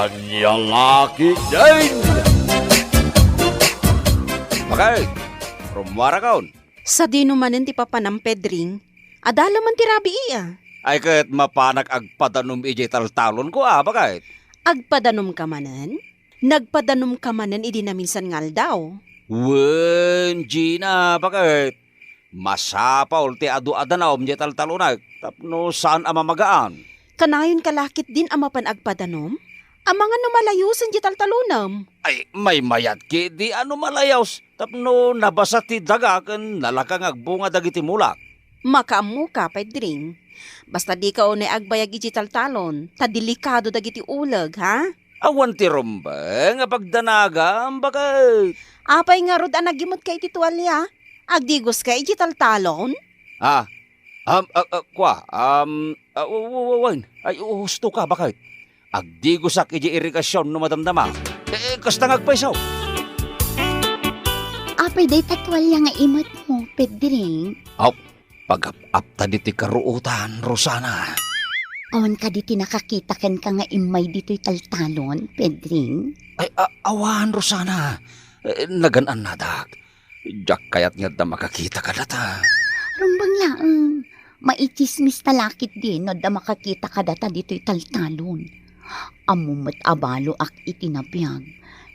Anyang laki din! Bakit? Rumwara kaon? Sa dinumanen ti papanam Pedring, adala man ti rabi iya. Ay kahit mapanak agpadanom iji taltalon ko bakit? Agpadanom ka manen? Nagpadanom ka manen idi na minsan ngal daw. Wen, Gina, bakit? Masapaw ti adu-adanaw iji taltalonag, tapno saan amamagaan? Kanayon kalakit din amapan agpadanom? Ang mga numalayusan di taltalunam. Ay, may mayat ki di ano malayaws, tapno nabasa ti daga ken nalakang agbunga dagiti mulak. Makaamu ka, Pedring. Basta di ka unay agbayag iti taltalon, ta delikado dagiti ulag, ha? Awan ti rumbeng, pagdanagam, bakit? Apay nga rod ang nagimot ka iti tuwalya. Agdigos ka iti taltalon? Wan, ay, husto ka, bakit? Agdigosak iji irigasyon no madamdama. Kasta ngagpaisaw. Apay day tatwalya nga imot mo, Pedring. Pag-apta diti karuutan, Rosana. Awan ka diti nakakita ken ka nga imay dito'y taltalon, Pedring. Ay, awan, Rosana. Naganaan na, dak. Diyak kayat nga da makakita ka data. Rumbang laang, maichismis talakit din no da makakita ka data dito'y taltalon. Amumot abalo ak itinabiyag,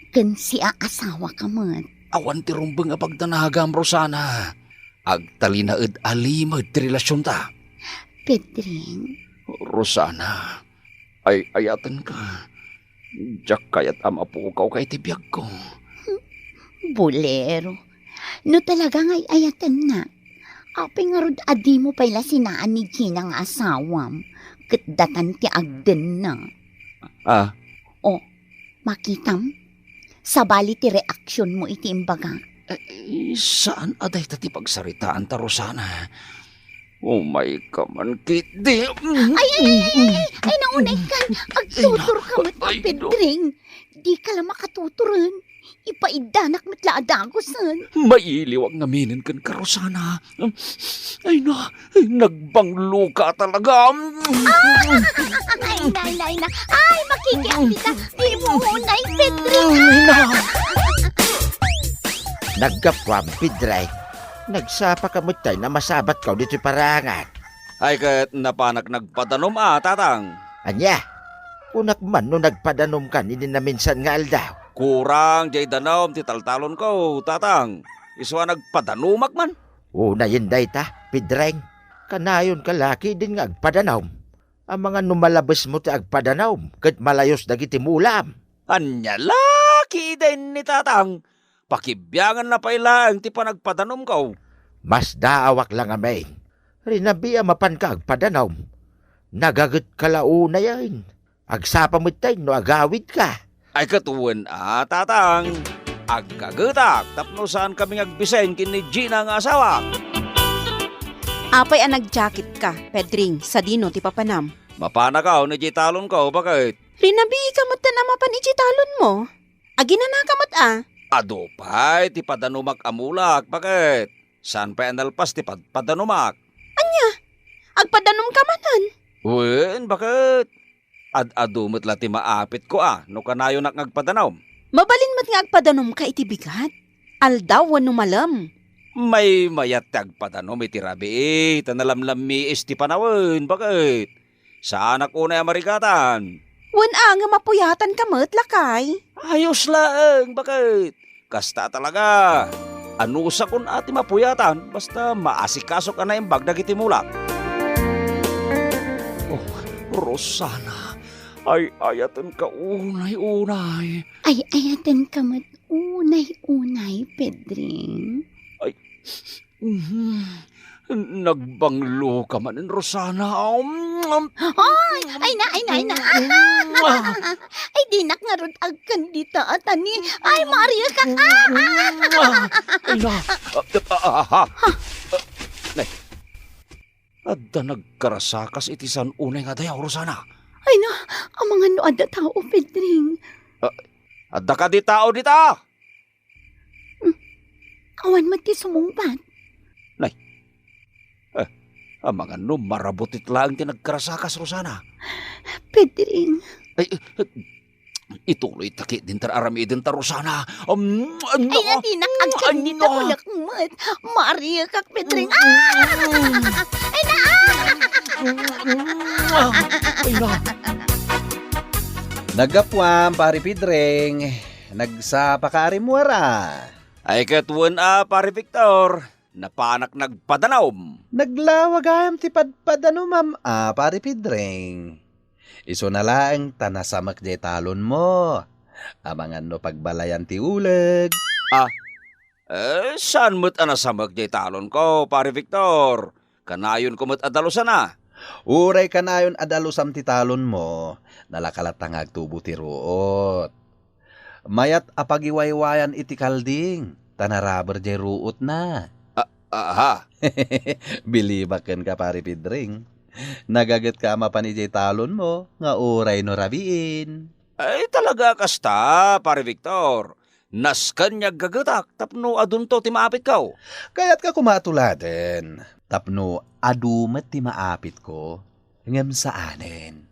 ken si aasawa ka mat. Awan ti rumbeng pagdanagam, Rosana. Agtalinaed alimad ti relasyon ta. Pedring, Rosana, ay ayatan ka. Diyak kayat amapukaw kay tibiyag ko. bolero. No talaga nga'y ayatan na. Apay nga rod adi mo pala sinaan ni Gina nga asawam. Katdatan ti agden na. Makitam? Sabali ti reaksyon mo iti imbaga. Saan aday tati pagsaritaan ta, Rosana? Oh my kaman kiti. Ay, naunay kan. Agtutur ka mat Pedring. Di ka lang makatuturan. Ipaidanak matla adagosan. Mailiwag ngaminin kan ka, Rosana. Ay nagbanglo ka talaga. Ay, na. Ay, makikiapita. Di mo unay, Pedring. Nagkapwam, Pedray. Nagsapa ka mutay na masabat ka dito parangan. Ay kahit napanak nagpadanom tatang. Anya, kunak man no nagpadanom ka, hindi na minsan nga aldaw. Kurang jay danom ti taltalon ko, tatang. Iswa nagpadanumak man. Una yun day ta, Pedreng. Kanayon kalaki din nga agpadanaw. Ang mga numalabas mo ti agpadanaw, kat malayos dagiti mulam. Anya laki din ni tatang. Pakibyangan na pailang ti panagpadanom ko. Mas daawak lang amay. Rinabiya mapan ka agpadanaw. Nagagat kalauna yan. Agsapa mo tayo no agawid ka. Ay katuwan tatang. Agkagetak tapno saan kami agbisen kini Gina nga asawa. Apay ang nagjakit ka, Pedring, sa dino ti papanam. Mapana ka ni Jitalon ko, bakit? Rinabi ka mat na namapan iti talon mo. Agina na ka mat Adupay, ti padanumak amulak, bakit? Saan pa analpas ti padanumak? Agpadanom ka manan. Wen, bakit? Adumot la ti maapit ko no kanayo nak ngagpadanaw. Mabalin mat nga agpadanom ka iti bigat. Aldaw wano malam. May mayat ti agpadanom iti rabi, tanalamlam mi ti panawin, bakit? Saan ako na amarigatan? Wan nga mapuyatan ka mat lakay. Ayos lang, bakit? Kasta talaga. Anusa kun ati mapuyatan, basta maasikaso ka na yung bagdag iti mulak. Oh, Rosana, ay ayatan ka unay-unay. Ay, ayatan ka mat unay-unay, Pedring. Nagbanglo ka man, Rosana. Ay na. Ay, dinak nga rod agkan dita atani. Ay, Maria ka. Nay, adda nagkarasakas itisan unay nga dayaw, Rosana. Ay na, ang mga noada tao, Pedring. Adda ka di tao dita. Awan mati sumungpat. Ang mga marabutit lang ti nagkarasakas, Rosana. Pedring. Ay, ituloy taki din tararami din tarusana. Ay na di nakagkan dito ulak mat. Maria kak Pedring. Ay na! Ay na. Nagapwam, pari Pidring. Nagsapakaari mo ara. Ay katuan pare Victor. Napanak nagpadanaw. Naglawagayam ti padpadano ma'am, pari Pidring. Iso na lang tanasamak di talon mo. Amangan no pagbalayan ti uleg. Saan mo't anasamag di talon ko, pare Victor? Kanayon ko mo't adalusan na. Uray ka na yun adalusam ti talon mo. Nalakalatangag tubo ti ruot. Mayat apagiwaywayan iti kalding. Tanaraber di ruot na. Aha. Bilibakan ka pari Pidring. Nagagat ka mapanijay talon mo. Nga uray no rabiin. Ay talaga kasta, pare Victor. Naskan niya gagatak, tapno adunto ti maapit kaw. Kaya't ka kumatuladen. Tapno adumet ti maapit ko. Ngem saanen.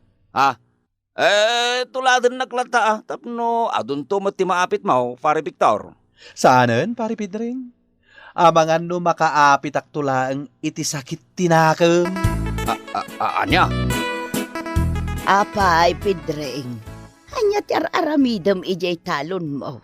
Tuladan naglata tapno adunto mo ti maapit mo, pare Victor. Saanen, pari Pidring? Amangan no makaapit ak tulaang iti sakit tinakam. Anya? Apay Pedring. Anya ti aramidam ijay talon mo.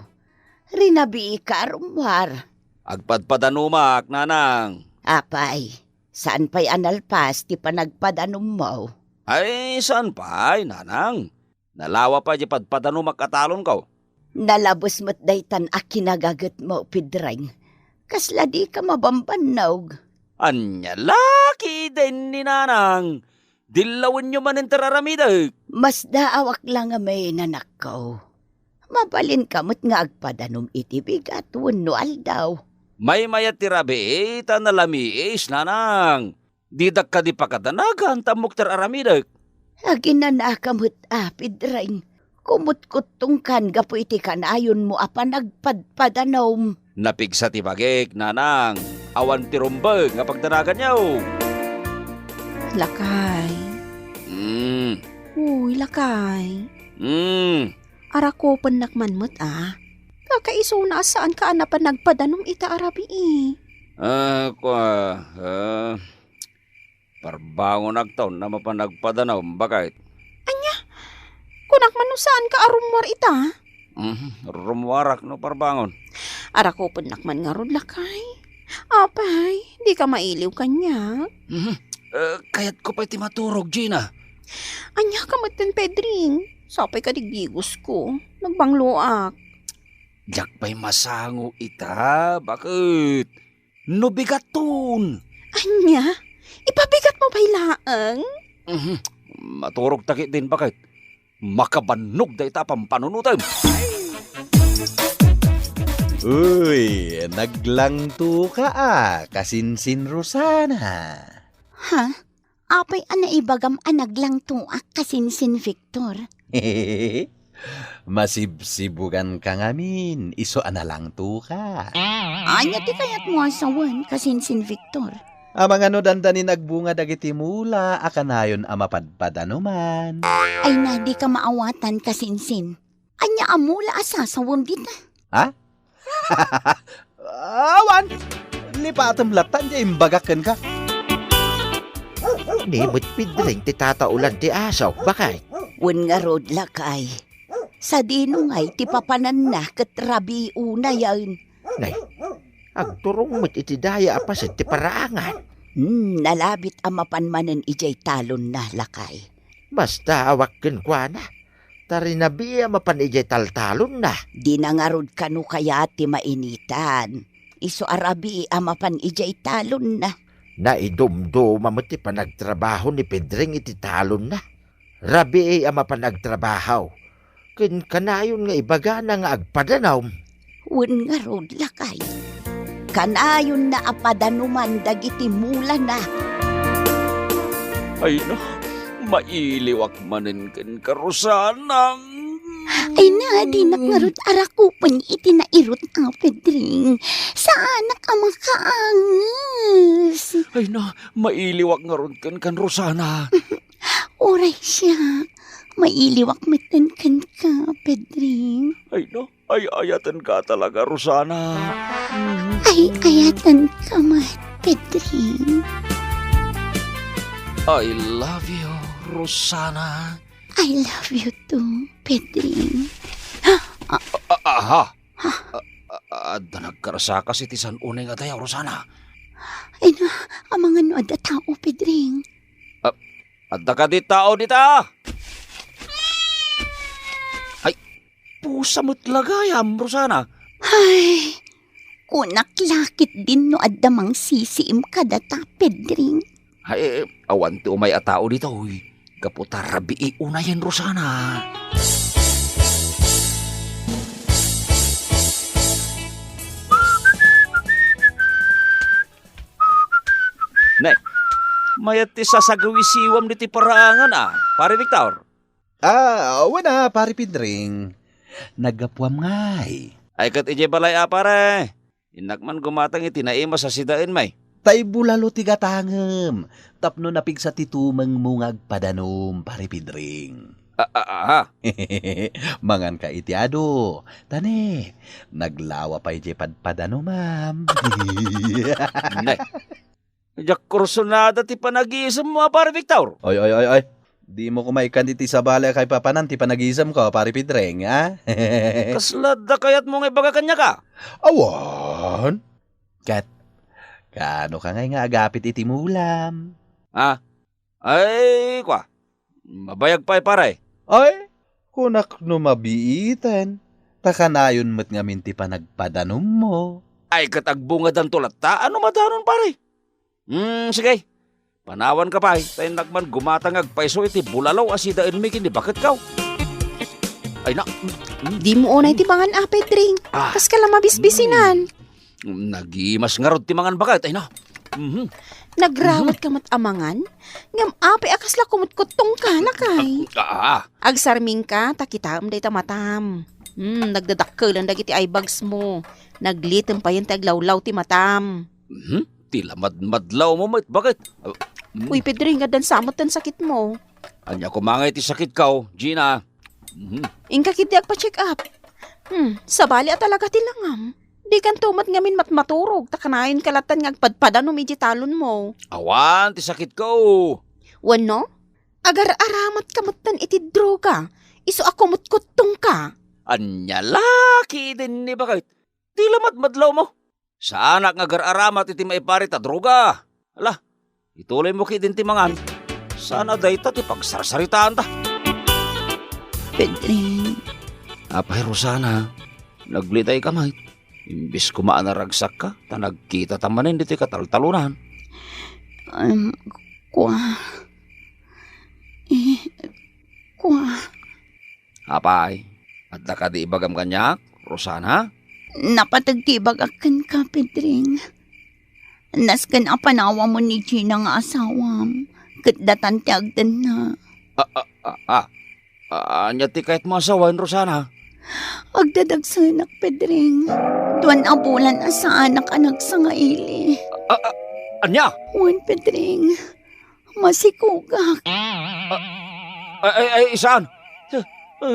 Rinabi ka rumwar. Agpadpadanumak, nanang. Apay, saan pa'y analpas ti panagpadanom mo? Ay, saan pa, nanang? Nalawa pa di padpadanumak katalon ko. Nalabos mo't daytan a kinagagat mo, Pedring. Kasla di ka mabambanog. Anya, laki din ni nanang. Dilawan nyo man ang tararamidag. Mas daawak lang nga may nanak ko. Mabalin ka mo't nga agpadanom iti bigat no aldaw. May mayat tirabi tanalamiis, nanang. Didak ka di pakadanagan tamok tararamidag. Aginanakamot Pedring. Kumut-kutungkan gapo iti kanayon mo apa nagpadpadanom. Napigsa ti bagik, nanang. Awan ti rumbag nga pagdanagan nyaw. Lakay. Uy, lakay. Ara ko panakman mo't Kakaiso na saan ka na pa nagpadanom ita arabi Parbangon agtaon na mapanagpadanaw, bakit? Kunak man no saan ka arumwar ita? Rumwarak no parbangon. Ara ko panakman nga rod lakay. Apay, di ka mailiw kanya. Kayat ko pa iti maturog, Gina. Anya ka matin Pedring. Sapay ka digbigos ko. Nagbangluak. Diyak pa'y masango ita, bakit? No bigaton. Anya? Ipabigat mo ba'y laang? Maturog takit din, bakit? Makabanog da ita pampanunutan. Uy, naglangto ka kasinsin Rosana. Ha? Apay ibagam anaglang tuak kasinsin Victor. Masibsibugan ka ngamin, iso analang to ka. Anya ti kayat mo asawan kasinsin Victor. Amang ano dandanin nagbunga dagiti mula, akanayon amapadpadanuman. Ay na di ka maawatan kasinsin. Anya amula asasawon dita. Awan! Lipatam latan di imbagakan ka. Nimot Pidring ti tataulan ti asaw, bakit? Wen nga rod lakay. Sa dinungay ti papanan na ket rabi una yan. Nay, agturong mo't iti daya apas ti paraangan. Nalabit amapanmanen ijay talon na lakay. Basta awakken kwa na. Tarinabi mapan ijay taltalon na. Di na nga rod kanu kaya ti mainitan. Iso arabi amapan ijay talon na. Naidumduma mo ti panagtrabaho ni Pedring iti talon na. Rabi mapan nagtrabaho. Ken kanayon nga ibaga na nga agpadanaw. Wen nga rod lakay. Kanayon na apadanuman dagiti mula na. Ay no, mailiwak manin ken karusanang. Ay na, di nagngarot arakupan iti nairot ang Pedring. Saan ka makaangas? Ay no, mailiwak nga ron ken kan Rosana. Oray siya. Mailiwak miten kan ka, Pedring. Ay no, ay ayatan ka talaga, Rosana. Ay, ayatan ka man, Pedring. I love you, Rosana. I love you too, Pedring. Aha. Adda nagkarasa kasi tisan unay nga tayo, Rosana. Ay na, ang mga no ada tao, Pedring. Adda ka di tao dita. Ay, pusa mo't lagayam, Rosana. Ay, kunak lakit din no ada mang sisiim kadata, Pedring. Ay, awan ti umay a tao dito, uy. Kaputa rabii unayan, Rosana. Nay, mayat ti sasagawisiwam di ti parangan pare Victor. Wala, pare Pedring. Nagapuam ngay. Ay kat ije balay pare. Inakman gumatang itinaima sa sidain may. Tay bulalo tiga tangem. Tapno napig sa titumang mungag padanom, pare Pedring. Mangan ka itiado. Tane, naglawa pa ije padpadano, ma'am. Nay, jak kursunada ti panag-iisam mo pare Victor. Ay. Di mo kumaikan diti sa bala kay papanan ti panagisam ko, pare Pedring, ha? Kaslada kayat mo nga ibaga kanya ka. Awan. Kat, kano ka nga agapit iti mulam? Ay, kwa. Mabayag pa pare. Ay, kunak no mabiitan. Takanayon mo't nga minti pa nagpadanom mo. Ay katagbungad ang tulat ta. Ano madanon pare? Sige. Panawan ka pa tayo nagman gumatang agpaiso iti bulalaw asidain may kini bakit kaw? Ay na. Di mo unay ti mangan Pedring. Kas ka lang mabisbisinan. Nagimas nga rod ti mangan bakit. Ay na. Nagrawat ka mat amangan. Ngam ape akasla kumutkutong ka na kay. Agsarming ka, takitam day tamatam. Nagdadakkel ang dagiti eyebags mo. Naglitem pa yun taglawlaw ti matam. Tila madlaw mo mait bakit? Uy, Pedring, gadan samot ang sakit mo. Anya kumangay ti sakit kaw, Gina. Ingka kiti agpa-check up. Sabali at talaga tilangam. Di kan tumat ngamin matmaturog, takanayin kalatan ngagpadpada no medyo talon mo. Awan, ti sakit ko. Wano? Agar-aramat kamutan iti droga. Iso ako mutkutong ka. Anya laki din ni bakit? Tila madlaw mo. Sa anak nga gar-aramat iti maipari ta droga. Ala, ituloy mo kidin ti mangan. Sana dayta ti pagsarsaritaan ta. Pedring. Apay Rosana, naglitay ka mait. Imbis kumaan na ragsak ka, ta nagkita tamanin dito kataltalunan. Kwa. Apay, at ka di ibagam kanyak, Rosana? Napatagtibag akan ka, Pedring. Naskan apanawa mo ni Gina nga asawam. Katdatan ti agdan na. Anya ti kahit masawan, Rosana? Agdadagsanak, Pedring. Tuwan abulan asa anak anak sa nga ili. Anya? Wan, Pedring. Masikugak. Ay, saan?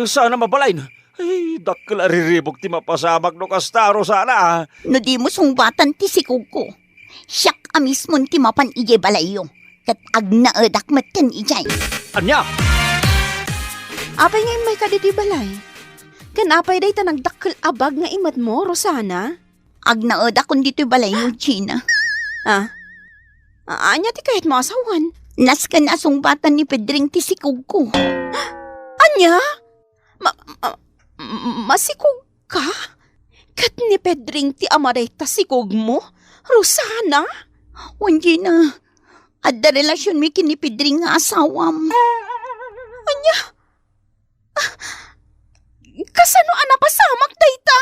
Saan na mabalain? Ay, dakkel ariribok ti mapasamak no kasta, Rosana. No di mo sungbatan ti sikug ko. Siyak amis mo ti mapan ije balayo. Kat agnaedak matan ijay. Anya? Apay ngayon may kadidi balay. Kanapay day ta nagdakkel abag nga imad mo, Rosana. Agnaedak kun dito balayo, Gina. Anya ti kahit mo asawan. Naskan asungbatan ni Pedring ti sikug ko. Anya? Masikog ka? Kat ni Pedring ti amaday ta sikog mo? Rosana? Wan, Gina. Adda relasyon mi kini Pedring nga asawam. Anya? Kasano anapasamak dayta?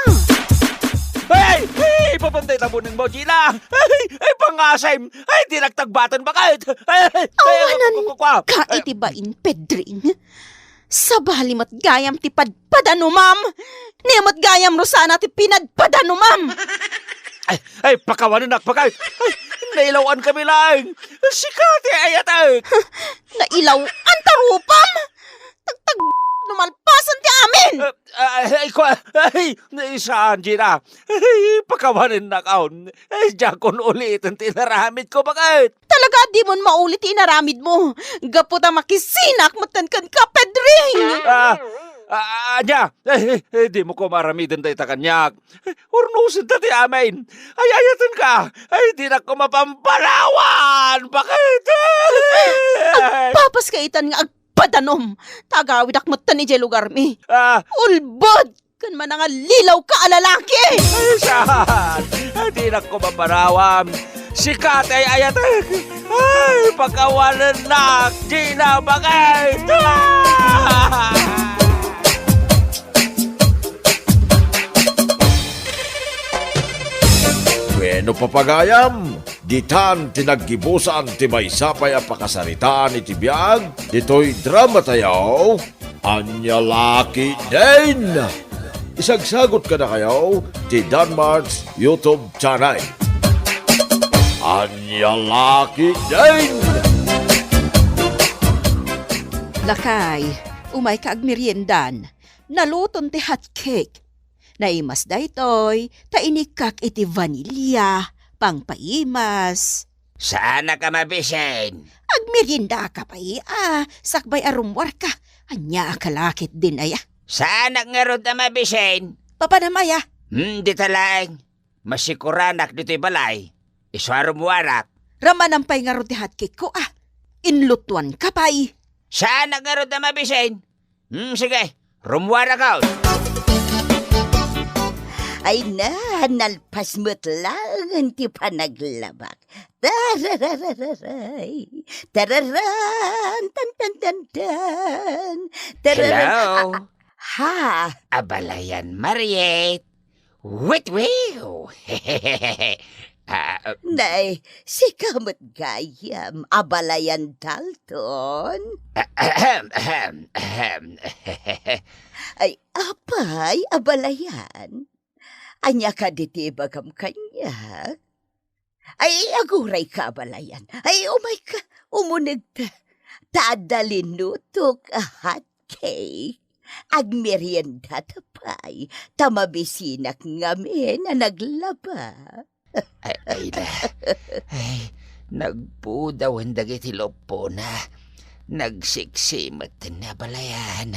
Hey! Papantay tabunin mo, Gina! Ay, pangasay! Ay, dinagtagbatan ba kahit? Awanan ka itibain, Pedring. Sabali mat gayam ti padpadano, ma'am. Niyamat gayam, Rosana, ti pinadpadano, ma'am. Ay, pakawanan nakpakay! Ay, nailawan kami lang! Sikati ayatay! Nailaw ang tarupam. Tagtag numalpasan ti amin. Pakawanin! Saan, Gina? Ay, pakawanin na kaon. Ay, jakon ulit ang tinaramit ko, bakit? Talaga di mo maulit inaramid mo. Gaputa makisinak matankan ka, Pedring! Anya, di mo ko maramidan tayo takanyak. Urnusin tati amin. Ay, ayatan ka. Ay, di na ko mapampalawan. Bakit? Papas kaitan nga agpadanom. Tagawid akmatan ni jay lugar mi. Ulbod! Kan man nga lilaw ka alalaki! Ay, saan? Ay, di na ko maparawan. Sikat ay ayatan. Ay, pagkawalan na. Gina, bakit? Bueno papagayam, ditan tinaggibusan ti may sapay a pakasaritaan iti biyag, dito'y drama tayaw, Anya Laki din! Isagsagot ka na kayo ti Danmar's YouTube channel. Anya Laki din! Lakay, umay ka agmeriendan. Naluton ti hot cake. Naimas daytoy, tainikak iti vanilya, pangpaimas. Sana ka mabisen. Agmerienda ka pa sakbay arumwar ka. Anya akalakit din aya. Sana nga ron na mabisen. Papanamaya, Di talaeng. Masikuranak dito'y balay. Iswarumuarak. ramanampay nga ron ti hot cake ko Inlutuan ka pa Sana nga ron na mabisen. Sige, rumuarak out. Ay na, nalpas mo't lang ti panaglabak. Tarararay, tararan, tan tan tan tan. Hello? Ha, Abalayan, Mariette. Wit-wiw. nay, si kamot gayam, abalayan Dalton. Ay, apay, abalayan. Anya ka diti bagam kanya. Ay, aguray ka abalayan. Ay, umay ka, umunig ta. Tadalin nutok a hot cake. Agmerienda tapay. Tamabisinak ngamin na naglaba. Ay, nagpudaw ang dagiti lopo na nagsiksimot na balayan.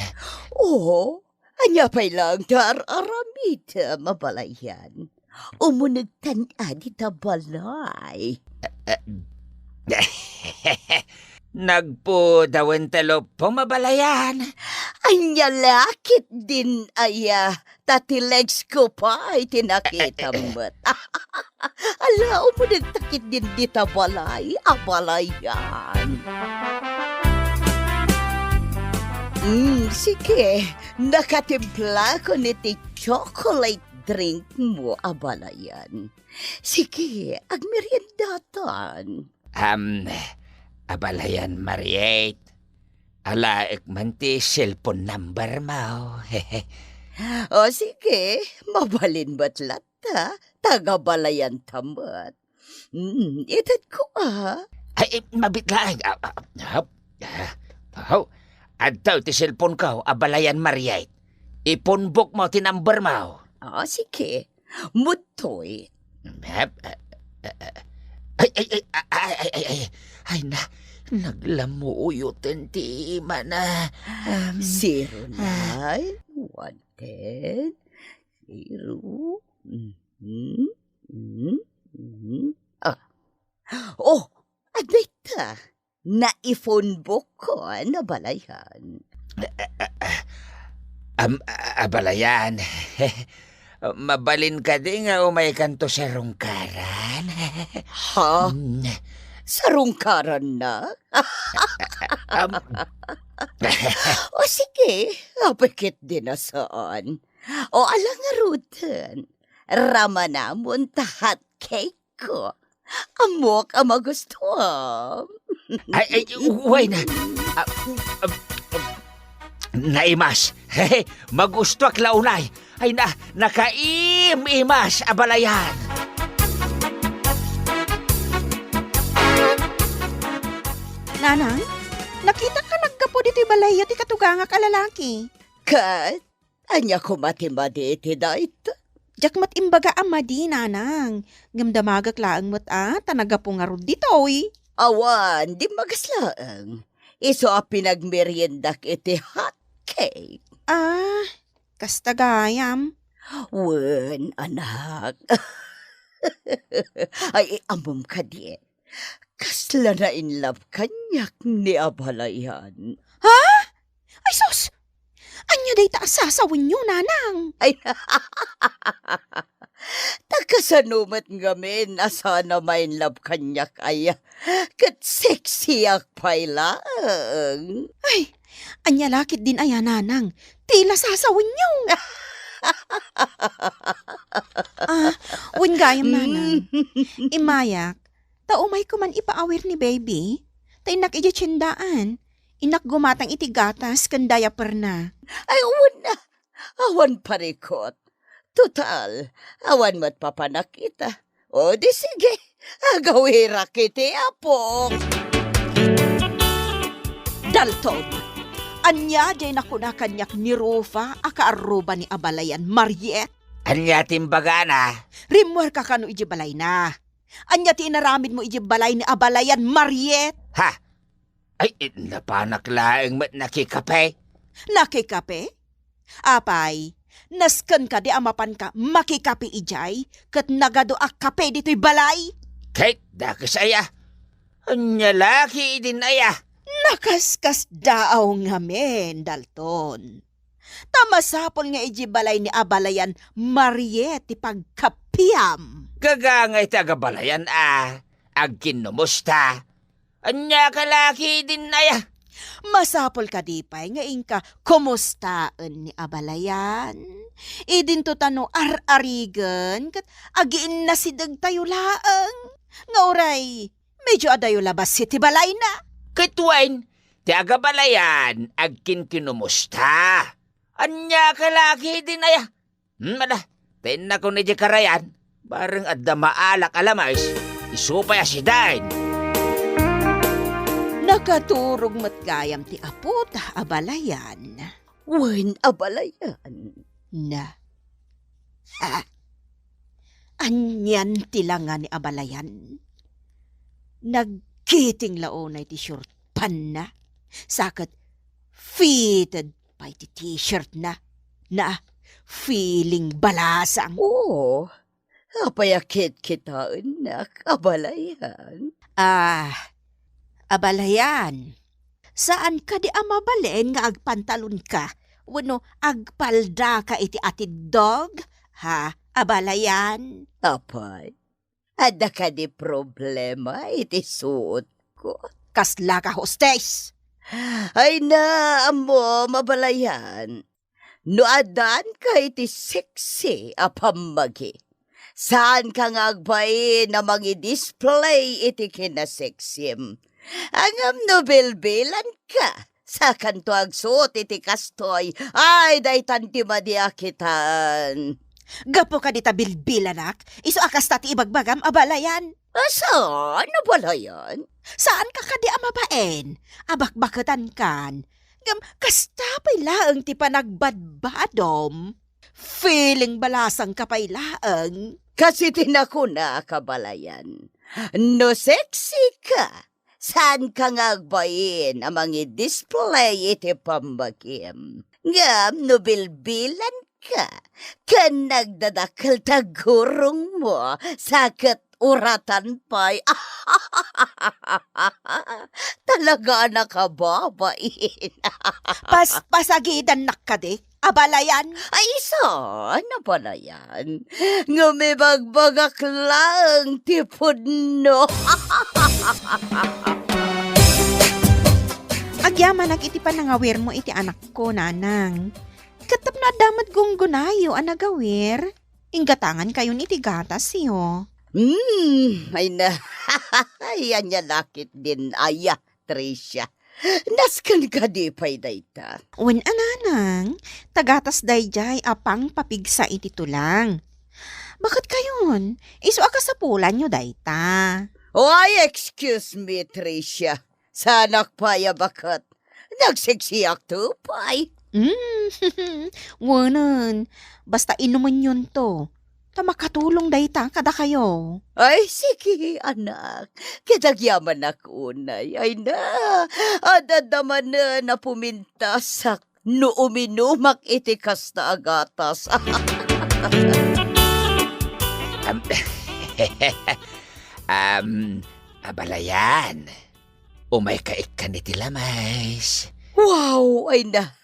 Oo, anya pa'y lang dar-aramita mabalayan. Umunagtan adi ta balay. Nagpudaw ang talopong mabalayan. Anya lakit din aya. Tatilegs ko pa ay tinakita mo't. Ala, umunagtakit din di ta balay. Abalayan. Sige, nakatimpla ko niti chocolate drink mo, abalayan. Sige, agmeriendatan. Abalayan, Mariette. Alaik man ti cellphone number mo. O sige, mabalin ba't lata? Tagabalayan tamat. Itat ko Ay, mabitlaang. Adtaw ti cellphone ko, abalayan, Mariette. Ipunbok mo ti number mo. Sige, mutoy. Ay na, naglamuyutin ti ima na. 09, 110, 0, Oh, adita. Na-phone book ko na balayan. Abalayan. Mabalin ka din nga umay kanto sa rungkaran. Ha? Sarungkaran na? O sige, apikit din na saan. O alang nga rutan, rama namon tahat cake ko. Amok ang magustuhan. Ay, uway na. Naimas. Magusto ak launay. Ay na, nakaim-imas abalayan. Nanang, nakita ka nagkapo dito'y balayo ti katuganga kalalaki. Kat, Anya ko mati-mati iti dayta. Jak mat imbaga ama di nanang. Ngam damagak laang mat tanaga po nga rod ditoy. Awan, di magaslaang. Iso a pinagmeriendak iti hot cake. Kasta gayam. Wen, anak. Ay, amom ka di. Kasla na in love kanyak ni abalayan. Ay sus! Anya day ta asasawin nyo, nanang. Ay, takasanumat ngamin asana main love kanyak ay kat sexy ak pailang. Ay, anya lakit din aya, nanang. Tila sasawin nyo. Wen gayam, nanang. Imayak, taumay ko man ipaawir ni baby. Tainak ija tsindaan. Inak gumatang iti gatas kan diaper na. Ay, awan na. Awan parikot. Total, awan mat papanakita. O di sige, agawira kiti apo. Dalton, anya jay nakuna kanyak ni Rufa akaaruba ni abalayan Mariet. Anya timbaga na. Rimwar ka kano iji balay na. Anya ti inaramid mo iji balay ni abalayan Mariet. Ha? Ay, napanak laeng mat nakikape. Nakikape? Apay, nasken ka di amapan ka makikape ijay kat nagado ak kape dito'y balay. Kahit dakas aya. Anya laki din aya. Nakaskas daaw nga men, Dalton. Tamasapol nga iji balay ni abalayan Mariet ti pagkapiam. Gagangay tagabalayan Agkin numusta. Anya kalaki din aya. Masapol ka di pa'y nga inka kumustaan ni abalayan. Idin to tano ar-arigan kat agiin na sidag tayo laang. Nga oray, medyo adayo labas si tibalay na. Katwain, ti agabalayan agkin kinumusta. Anya kalaki din aya. Mala, ten na ko ni karayan. Bareng adda maalak alamais. Isupay asidain. Nakaturog matgayam ti aputa abalayan. Wen, abalayan. Na. Anyan tilangan ni abalayan. Nagkiting laonay ti short pan na. Sakat fitted pa ti t-shirt na. Na feeling balasang. Oo, apayakit kita anak, abalayan. Abalayan. Saan ka di amabalen nga agpantalon ka? Wano agpalda ka iti atid dog? Ha, abalayan? Apay, ada ka di problema iti suot ko. Kasla ka hostess. Ay na, amo, mabalayan. No adan ka iti sexy apamagi. Saan ka nga agbain na mangi-display iti kinasexyem? Angam no bilbilan ka. Sa kanto agsuot iti kastoy, ay daytan ti madiakitan. Gapo ka dita bilbilanak, iso akas tati ibagbagam abalayan. Saan na pala yan? Saan ka kadi amabaen? Abakbakatan kan. Ngam kastapay laang ti panagbadbadom. Feeling balasang kapay laang. Kasi tinakuna kabalayan. No sexy ka. Saan ka nga agbayin amang i-display iti pambagim? Ngam no bilbilan ka. Kan nagdadakal tagurong mo sakat uratan pa'y. Talaga nakababain. Pasagidan nakadi, abalayan. Ay, saan na pala yan? Ngumibagbagak lang, tipod no. Agyaman iti panangawir mo iti anak ko, nanang. Katap na damat gunggunayo anagawir. Inggatangan kayo iti gatas siyo. Ay na. Ayan niya lakit din, aya, Tricia. Naskan ka di pa'y dayta. Wen ananang, tagatas dayjay apang papigsa iti tulang. Bakit kayon? Iso akasapulan nyo dayta. Why, excuse me, Tricia. Sanak pa'y bakat. Nagsiksiyak to pa'y. Wanan, basta inuman yun to. Ta makatulong dayta kada kayo. Ay, sige, anak. Kitagyaman ako unay. Ay na, adadaman na pumintasak no uminumak itikas na agatas. Abalayan. Umay kaik ka ni Tilamais. Wow, ay na.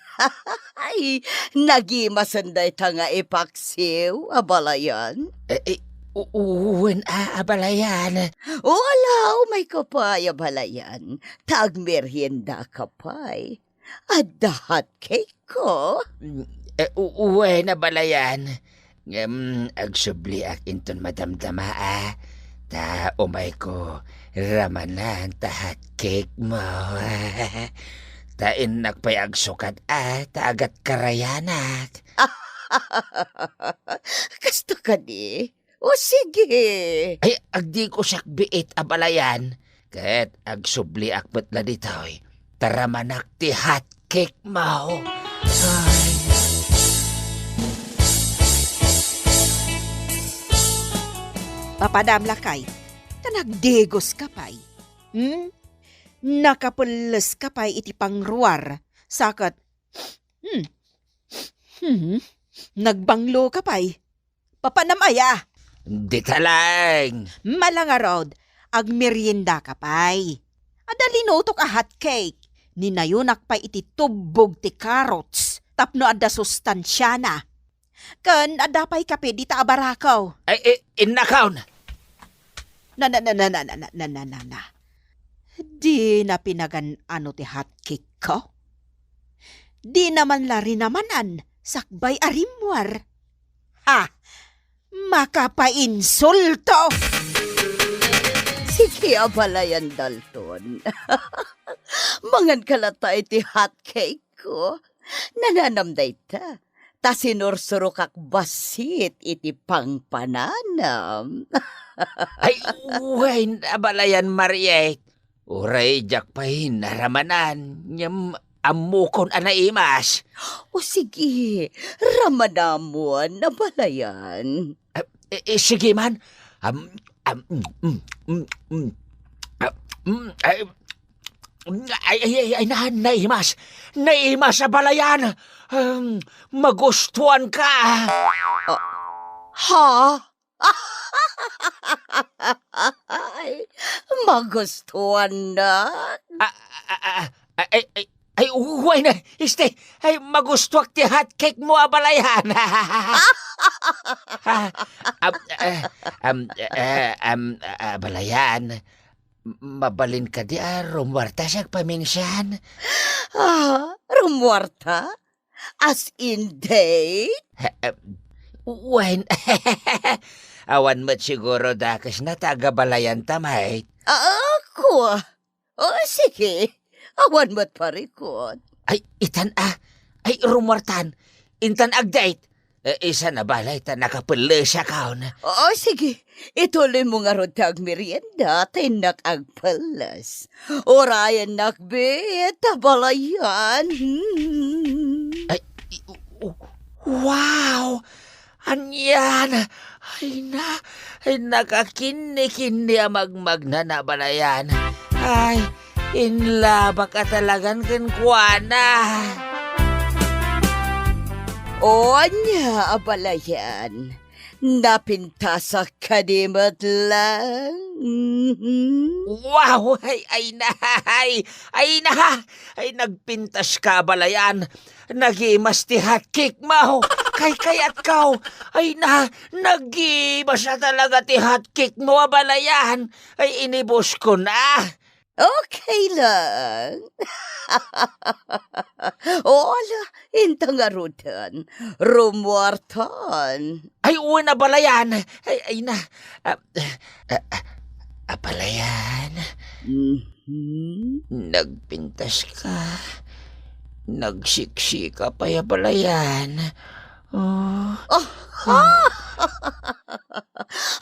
Ay, nagimasanday ta nga ipaksiw, abalayan. Uwan abalayan. Wala, may kapay, abalayan. Tagmerienda kapay. Adahat cake ko. Uwan abalayan. Agsubli ak inton madamdama ta umay ko ramanan tahat cake mo. Tain nagpayag sukat taagat karayanak. Kasto ka di? O sige. Ay, agdi ko siyak biit abalayan. Kat agsubli akbat la ditoy. Taramanak ti hot cake mo. Ay. Papadam lakay, tanagdegos kapay. Nakapulas kapay iti pangruar. Sakat, nagbanglo kapay. Papanamaya, Di talang. malangarod, agmerienda kapay. Adalinotok a hot cake. Ninayunak pa iti tubog ti carrots. Tapno adda sustansya na. Kan adapay kape di ta abarakaw. Ay, innakaw na. Na. Di na pinagan ano ti hot cake ko? Di naman lari namanan, sakbay arimwar. Ha! Makapainsulto! Sige, abalayan, Dalton. Mangan kalata iti hot cake ko. Nananamday ta. Ta sinursuro kak basit iti pangpananam. Ay, uwain abalayan Mariet. Uray jak pahin naramanan. Nyam amukon anaimas. O sige, ramanamuan na balayan. Sige man. Ay, naimas. Naimas sa balayan. Magustuhan ka. Ha? Ay, magustuhan na. Ay, uway na. Ay, magustuhan ti hot cake mo, abalayan. Abalayan. Mabalin ka di rumwarta siya paminsan. Rumuarta? As in date? Wen, awan mo't siguro dakas na taga-balayan tamay. Ako? O sige, awan mo't parikot. Ay, itan ay rumwartan. Intan agdate. Isa na balay ta nakapala siya kaon. O sige, ituloy mo nga ron tag merienda, tinak agpalas. Orayan nakbit, tabalayan. Ay, wow! Anyan! Ay nakakini-kini magmag na nabalayan. Ay, inlaba ka talagang kinkwana. O nya, abalayan. Napintasak ka di matlang. Wow! Ay nagpintas ka balayan. Nagimas ti hot cake mo. Kayat kaw. Ay nagimas na talaga ti hot cake mo balayan. Ay inibos ko na. Okay lang. Ola, intang arutan. Rumuartan. Ay uwi na balayan. Ay na. Balayan. Nagpintas ka. Nagsiksika pa ya balayan.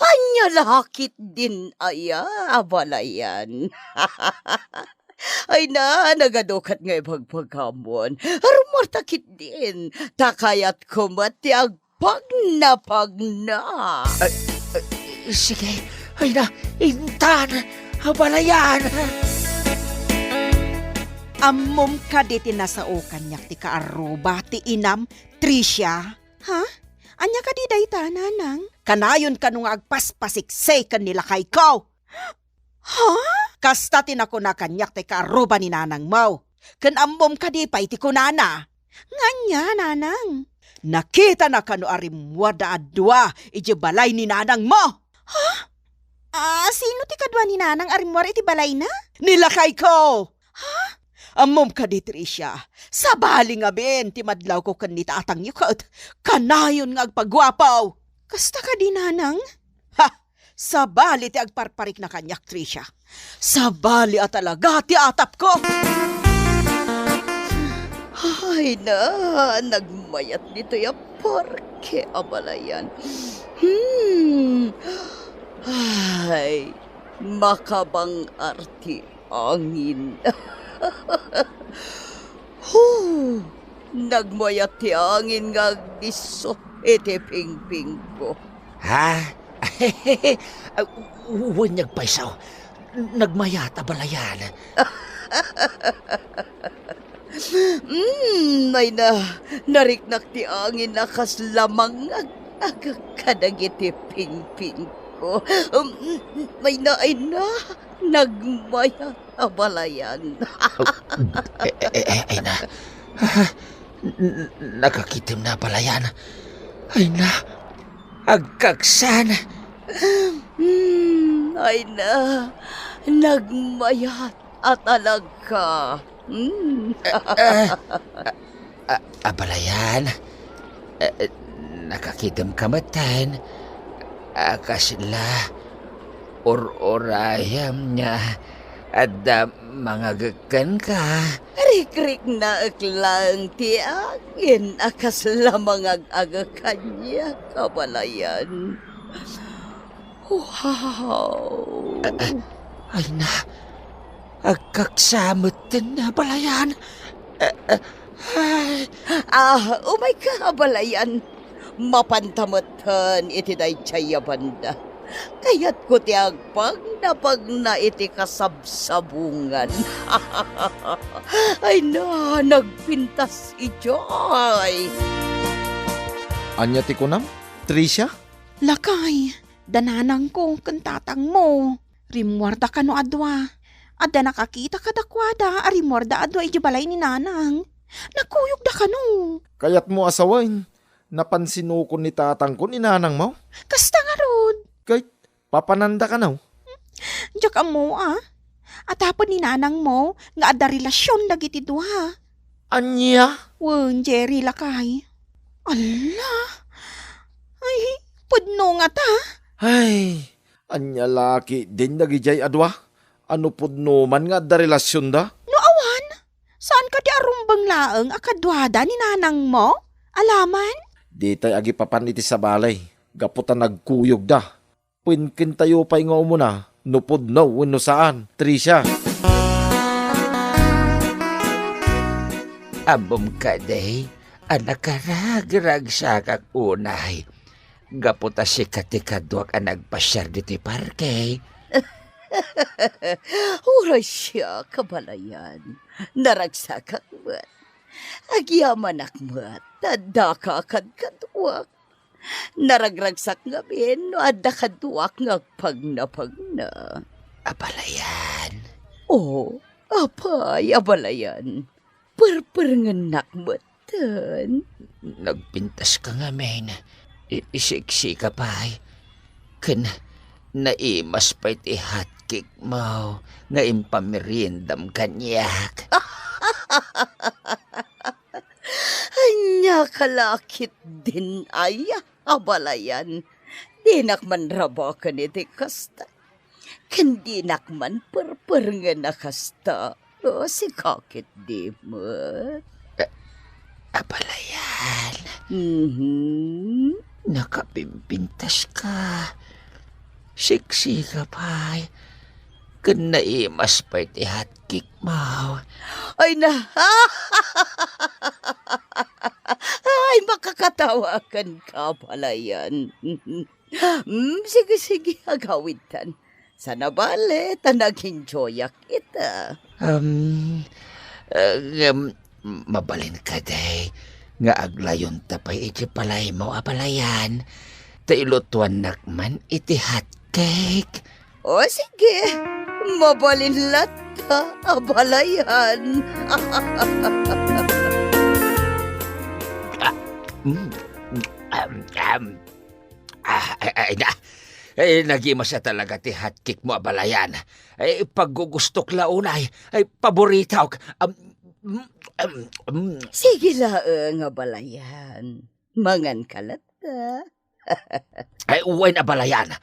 Anya lakit din aya, abalayan. Ay na, nagadukat nga ipagpagkamon. Arumartakit din. Takayat ko matiag pagna. Sige, ay na, intan, abalayan. Ammom ka di tinasaukan niyak ti kaaruba ti inam, Tricia. Ha? Anya ka di dayta, nanang? Kanayon ka nung agpaspasiksay kan nila kay ko. Ha? Kasta tinako na kanyak ti kaaruba ni nanang mo. Kan ammom ka di pa iti kunana. Nganya, nanang. Nakita na kano arimwada adwa iti balay ni nanang mo. Ha? Sino ti kadwa ni nanang arimwar iti balay na? Nilakay ko. Ha? Ammom ka di, Tricia. Sabali nga ben, ti madlaw ko kanita atang yukat. Kanayon nga agpagwapaw. Kasta ka di, nanang? Ha! Sabali ti agparparik na kanyak, Tricia. Sabali at talaga ti atap ko. Ay na, nagmayat nito ya porke abalayan. Ay, makabang arti angin. Nagmayat ti angin nga giso iti pingping ko. Ha? Huwag paisaw. Nagmayat abalayan. Ay na, nariknak ti angin na kaslamang agkadagiti pingping ko. Ay na, nagmaya abalayan. Ay na, nakakitim na abalayan. Ay na, agkaksan. Ay na, nagmayat at alaga. Abalayan, nakakitim kamatan. Kasila, or-orayam niya, at mga gakan ka. Rik-rik na aklang ti angin akas lamang agakan niya kabalayan. Wow! Ay na, agkaksamot din na abalayan. Umay ka abalayan. Mapantamatan iti day tsaya banda. Kaya't ko ti agpag na iti kasabsabungan. Ay na, nagpintas ijoy. Anya ti kunam? Tricia? Lakay, dananang ko kantatang mo. Rimwarda ka no adwa. Adda nakakita ka dakwada, arimwarda adwa iti balay ni nanang. Nakuyog da ka no. Kayat mo asawain. Napansinukon ni tatang ko ni nanang mo. Kasta nga rod. Kahit papananda ka na. Diyak mo Atapon ni nanang mo, nga adda relasyon dagiti duha. Anya? Wen, Jerry lakay. Ala. Ay, pudno nga ta. Ay, anya laki din nagijay adwa. Ano pudno man nga da relasyon da? No awan, saan ka di arumbang laeng akadwada ni nanang mo? Alaman? Di tay agi papan iti sa balay. Gaputan nagkuyog da. Pinkin tayo pa'y nga umuna. Nupod no, wano saan. Tricia. Ambom ka day, anak karagrag sa kak unay. Gaputa si katikadwak ang nagpasyar diti parke. Uray siya, kabalayan. Naragsakak mat. Agyaman akmat. Tadaka kadkadwak. Naragragsak nga bin, no adda kadwak nga pagna. Abalayan. Oh, apay, abalayan. Perperengenak matan. Nagpintas ka nga, men. Isiksi ka pa'y. Kan naimas pa'y tihatkik mo. Nga impamirindam kanyak. Anya kalakit din ay abalayan. Dinak man rabakan iti kasta. Kandinak man perperengan na kasta. O si kakit di mo. Abalayan. Nakapimpintas ka. Siksi ka pa'y. Kun naimas pa iti hatkik mo. Ay na. Ay, makakatawakan ka pala yan. Sige, sige, agawitan. Sana bale, nag-enjoy kita. Mabalin ka day. Nga aglayon tapay iti palay mo abalayan. Tailutuan nakman iti hot cake. O sige, mabalin lata, abalayan. Ay na. Ay, nagima siya talaga ti hot cake mo abalayan. Ay, paggugustok launay. Ay, paboritaw. Sige laang, abalayan. Mangan kalata. Ay, uwain abalayan.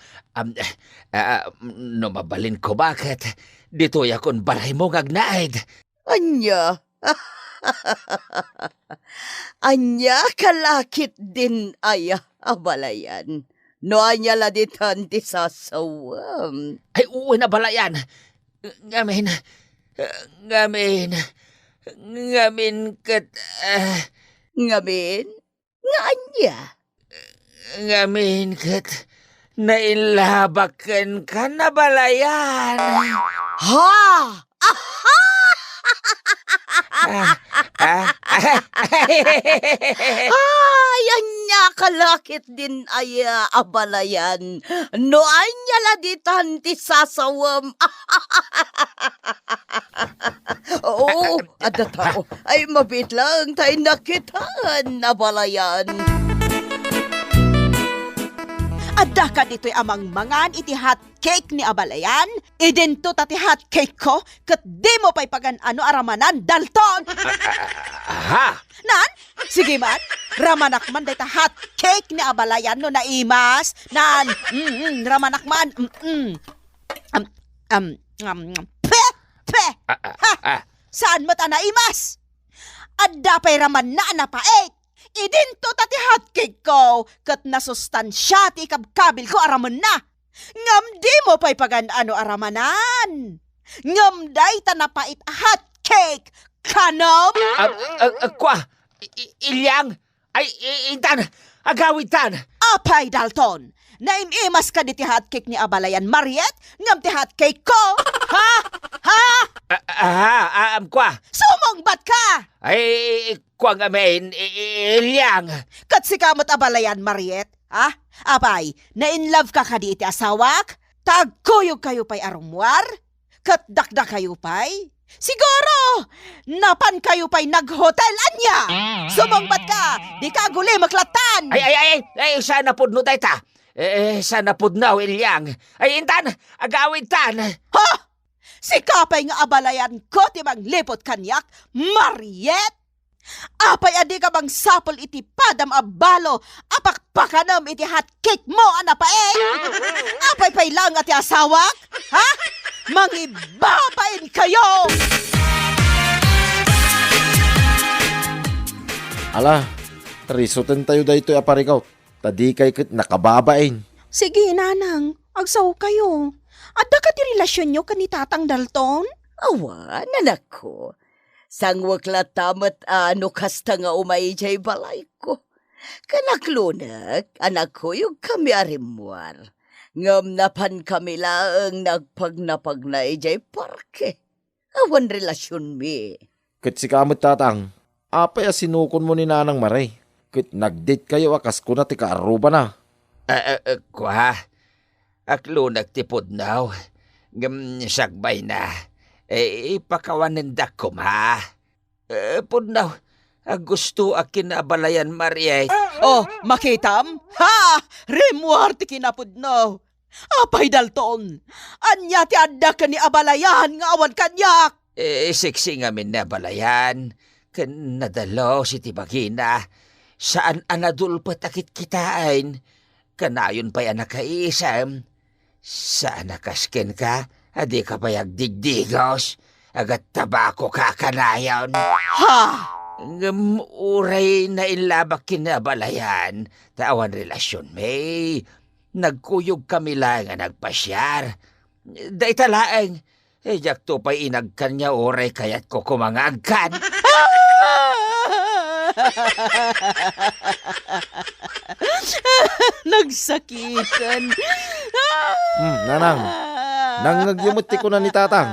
No mabalin ko bakit? Dito yakon balay mo ngagnaid. Anya. Anya kalakit din aya abalayan. No anya laditan ti sasawam. Ay, uwain abalayan. Ngamin kat... Ngamin? Nga anya? ngamin kat... Nailabakan ka na balayan. Ha! Ay, anya kalakit din aya abalayan. No anya laditan ti sasawam. Oo, ada tao. Ay, mabit lang tayo nakitaan abalayan. Adda ka dito'y amang mangan iti hot cake ni abalayan. Idento ta ti hot cake ko, kat di mo pa'y pagan-ano aramanan, Dalton! Aha! Nan? Sige man, ramanak man day ta hot cake ni abalayan no naimas. Nan, ramanak man. Pe! Pe! Ha? Saan mo ta naimas? Adda pa'y raman na napaek. Idinto ta ti hotcake ko, kat nasustansya ti kabkabil ko araman na. Ngam di mo pa'y pagan-ano aramanan. Ngam day ta napait a hotcake, kanom? Kwa! Ilyang! Ay, intan! Agawitan! Apay, Dalton! Naimimas ka di ti hotcake ni abalayan, Mariet? Ngam ti hotcake ko? Ha? Ha? Kwa! Sumongbat ka! Ay, kwa nga main, ilyang! Kat si kamot abalayan, Mariet? Ha? Apay, na-inlove ka di iti asawak? Tagkuyog kayo pa'y arumwar? Kat dakda kayo pa'y? Siguro! Napan kayo pa'y nag-hotel anya! Sumongbat ka! Di ka guli maklatan! Ay, sana pudno tayo ta! Sana pudnaw, ilyang! Ay, intan! Agawitan! Ha? Si kapay nga abalayan ko ti manglipot kanyak, Mariet? Apay adi ka bang sapol iti padam abalo, apakpakanam iti hotcake mo, anapae? Apay pay lang ati asawak? Ha? Mangibabain kayo! Ala, risutin tayo dahito aparigaw. Tadi kay kit nakababain. Sige, nanang. Agsaw kayo. Adda ka ti relasyon nyo kani Tatang Dalton? Awa, nanak ko. Sangwak latamat ano kasta nga umay jay balay ko. Kanaklunak, anak ko yung kami arimwar. Ngam napan kami laang nagpagnapag na ijay parke. Awan relasyon mi. Kit si kamot tatang, apay sinukon mo ni Nanang Maray. Kit nagdate kayo akas ko na ti kaaruba na. Kwa, aklo nagtipod now. Ngam sagbay na. Ipakawanindak ko ma. Pudnaw, gusto akin abalayan Mariet. Oh, makitam? Ha! Remuar ti kinapudno. Apay Dalton, anya ti adda ka ni abalayan nga awan kanyak. Siksi nga min na balayan. Kan nadalo si Tibagina. Saan anadulpat akit kitain. Kanayon pa'y anak kaisam. Saan nakaskin ka? Adi ka pa'y agdigdigos. Agat tabako ka kanayon. Ha! Uray na ilabak kinabalayan. Tawan relasyon may. Nagkuyog kami lang nga nagpasyar. Day talaeng. Jak to pa'y inagkan niya oray kaya't ko kumangagkan. Nagsakitan. Nanang, nangagyamot ko na ni tatang.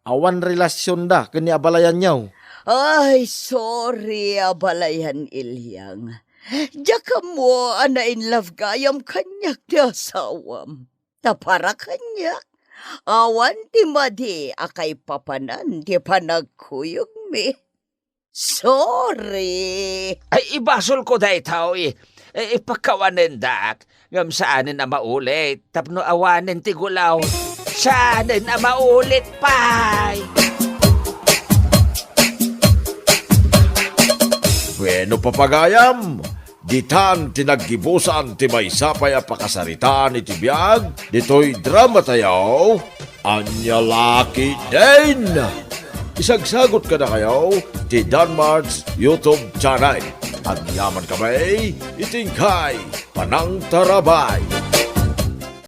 Awan relasyon da, kani abalayan niyaw. Ay, sorry, abalayan ilyang. Jaka mo, ana in love kayam kanyak ti asawam. Tapara kanyak. Awan ti madi, akay papanan, ti panagkuyog mi. Sorry. Ay ibasol ko day tao ipakawanin dak. Ngam saanin na maulit. Tapno awanin ti gulaw. Saanin na maulit pay. Bueno papagayam, ditan tinaggibusan ti maysapay a pakasaritaan iti biag, ditoy drama tayaw, anya laki din! Isagsagot ka na kayo ti Danmar's YouTube channel. At yaman kamay, itingkay, panang tarabay.